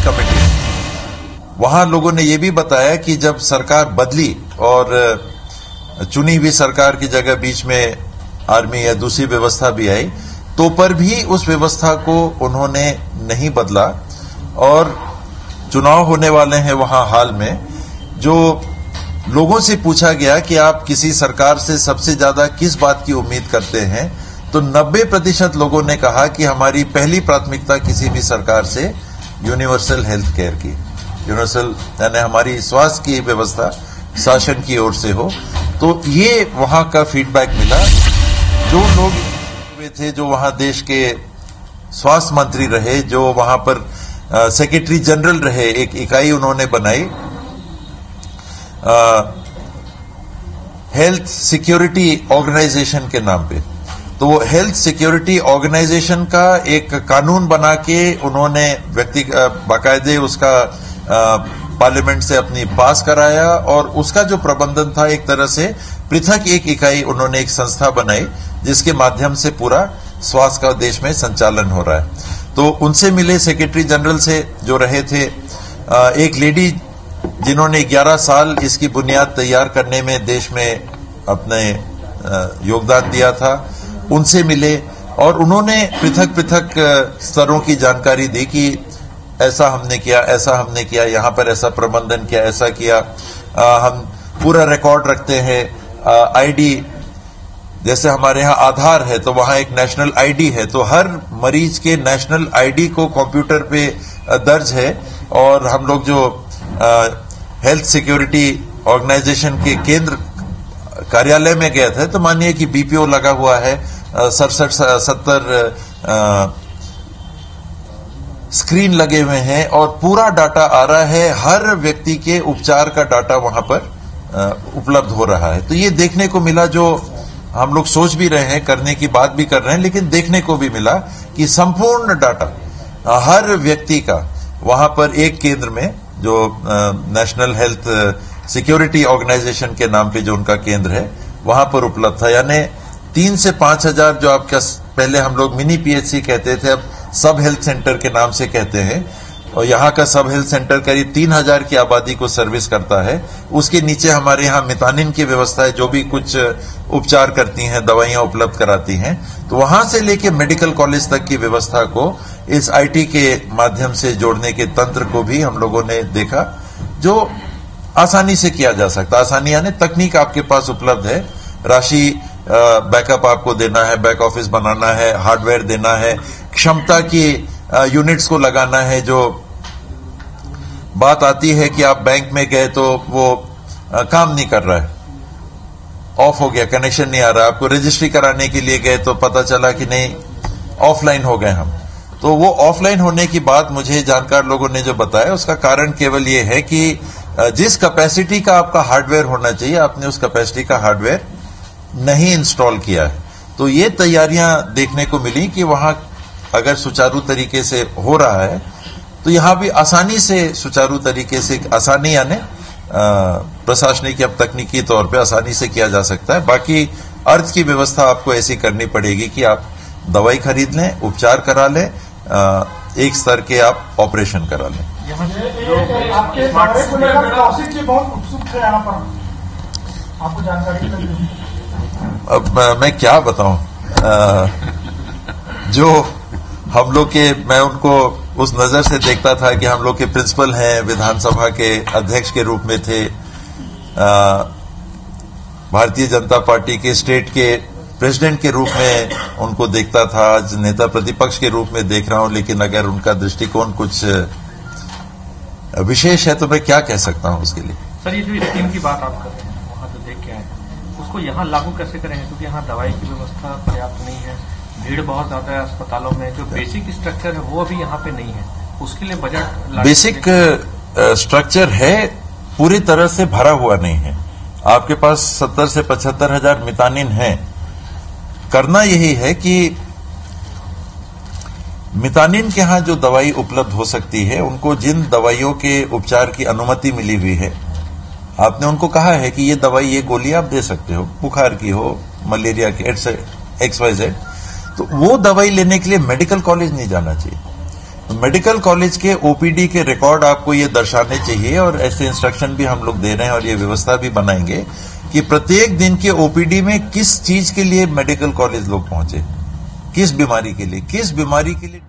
Committee, वहां लोगों ने यह भी बताया कि जब सरकार बदली और चुनी हुई सरकार की जगह बीच में आर्मी या दूसरी व्यवस्था भी आई, तो पर भी उस व्यवस्था को उन्होंने नहीं बदला और चुनाव होने वाले हैं वहां हाल में। जो लोगों से पूछा गया कि आप किसी सरकार से सबसे ज्यादा किस बात की उम्मीद करते हैं, तो 90% लोगों ने कहा कि हमारी पहली प्राथमिकता किसी भी सरकार से यूनिवर्सल हेल्थ केयर की, यूनिवर्सल यानी हमारी स्वास्थ्य की व्यवस्था शासन की ओर से हो। तो ये वहां का फीडबैक मिला। जो लोग हुए थे, जो वहां देश के स्वास्थ्य मंत्री रहे, जो वहां पर सेक्रेटरी जनरल रहे, एक इकाई उन्होंने बनाई हेल्थ सिक्योरिटी ऑर्गेनाइजेशन के नाम पे। तो वो हेल्थ सिक्योरिटी ऑर्गेनाइजेशन का एक कानून बना के उन्होंने बाकायदे उसका पार्लियामेंट से अपनी पास कराया और उसका जो प्रबंधन था एक तरह से पृथक एक इकाई उन्होंने एक संस्था बनाई जिसके माध्यम से पूरा स्वास्थ्य का देश में संचालन हो रहा है। तो उनसे मिले सेक्रेटरी जनरल से जो रहे थे, एक लेडी जिन्होंने 11 साल इसकी बुनियाद तैयार करने में देश में अपने योगदान दिया था, उनसे मिले और उन्होंने पृथक पृथक स्तरों की जानकारी दी कि ऐसा हमने किया, ऐसा हमने किया, यहां पर ऐसा प्रबंधन किया, ऐसा किया, हम पूरा रिकॉर्ड रखते हैं। आईडी जैसे हमारे यहाँ आधार है तो वहां एक नेशनल आईडी है, तो हर मरीज के नेशनल आईडी को कंप्यूटर पे दर्ज है। और हम लोग जो हेल्थ सिक्योरिटी ऑर्गेनाइजेशन के केंद्र कार्यालय में गए थे तो मानिए कि बीपीओ लगा हुआ है, 67-70 स्क्रीन लगे हुए हैं और पूरा डाटा आ रहा है, हर व्यक्ति के उपचार का डाटा वहां पर उपलब्ध हो रहा है। तो ये देखने को मिला, जो हम लोग सोच भी रहे हैं, करने की बात भी कर रहे हैं, लेकिन देखने को भी मिला कि संपूर्ण डाटा हर व्यक्ति का वहां पर एक केंद्र में, जो नेशनल हेल्थ सिक्योरिटी ऑर्गेनाइजेशन के नाम पे जो उनका केंद्र है, वहां पर उपलब्ध था। यानी 3 से 5 हजार जो आपका पहले हम लोग मिनी पीएचसी कहते थे, अब सब हेल्थ सेंटर के नाम से कहते हैं, और यहाँ का सब हेल्थ सेंटर करीब 3000 की आबादी को सर्विस करता है। उसके नीचे हमारे यहाँ मितानिन की व्यवस्था है, जो भी कुछ उपचार करती हैं, दवाइयां उपलब्ध कराती हैं। तो वहां से लेके मेडिकल कॉलेज तक की व्यवस्था को इस आईटी के माध्यम से जोड़ने के तंत्र को भी हम लोगों ने देखा, जो आसानी से किया जा सकता। आसानी यानी तकनीक आपके पास उपलब्ध है, राशि बैकअप आपको देना है, बैक ऑफिस बनाना है, हार्डवेयर देना है, क्षमता की यूनिट्स को लगाना है। जो बात आती है कि आप बैंक में गए तो वो काम नहीं कर रहा है, ऑफ हो गया, कनेक्शन नहीं आ रहा, आपको रजिस्ट्री कराने के लिए गए तो पता चला कि नहीं, ऑफलाइन हो गए हम। तो वो ऑफलाइन होने की बात मुझे जानकार लोगों ने जो बताया, उसका कारण केवल ये है कि जिस कैपेसिटी का आपका हार्डवेयर होना चाहिए, आपने उस कैपेसिटी का हार्डवेयर नहीं इंस्टॉल किया है। तो ये तैयारियां देखने को मिली कि वहां अगर सुचारू तरीके से हो रहा है तो यहां भी आसानी से सुचारू तरीके से, आसानी यानी प्रशासनिक या तकनीकी तौर पे आसानी से किया जा सकता है। बाकी अर्थ की व्यवस्था आपको ऐसी करनी पड़ेगी कि आप दवाई खरीद लें, उपचार करा लें, एक स्तर के आप ऑपरेशन करा लें। आपके दौरे को लेकर कौशिक जी बहुत उत्सुक थे यहाँ पर, आपको जानकारी। अब मैं क्या बताऊं, जो हम लोग के, मैं उनको उस नजर से देखता था कि हम लोग के प्रिंसिपल हैं, विधानसभा के अध्यक्ष के रूप में थे, भारतीय जनता पार्टी के स्टेट के प्रेसिडेंट के रूप में उनको देखता था, आज नेता प्रतिपक्ष के रूप में देख रहा हूं। लेकिन अगर उनका दृष्टिकोण कुछ विशेष है तो मैं क्या कह सकता हूं उसके लिए। सर, ये जो स्कीम की बात आप कर रहे हैं, वहां जो देख के आए, उसको यहाँ लागू कैसे करेंगे? क्योंकि यहाँ दवाई की व्यवस्था पर्याप्त नहीं है, भीड़ बहुत ज्यादा है अस्पतालों में, जो बेसिक स्ट्रक्चर है वो अभी यहाँ पे नहीं है, उसके लिए बजट बेसिक स्ट्रक्चर है, पूरी तरह से भरा हुआ नहीं है। आपके पास 70 से 75 हजार मितानिन है। करना यही है कि मितानिन के यहां जो दवाई उपलब्ध हो सकती है, उनको जिन दवाइयों के उपचार की अनुमति मिली हुई है, आपने उनको कहा है कि ये दवाई, ये गोली आप दे सकते हो, बुखार की हो, मलेरिया की, XYZ, तो वो दवाई लेने के लिए मेडिकल कॉलेज नहीं जाना चाहिए। मेडिकल कॉलेज के ओपीडी के रिकॉर्ड आपको ये दर्शाने चाहिए, और ऐसे इंस्ट्रक्शन भी हम लोग दे रहे हैं और ये व्यवस्था भी बनाएंगे कि प्रत्येक दिन के ओपीडी में किस चीज के लिए मेडिकल कॉलेज लोग पहुंचे, किस बीमारी के लिए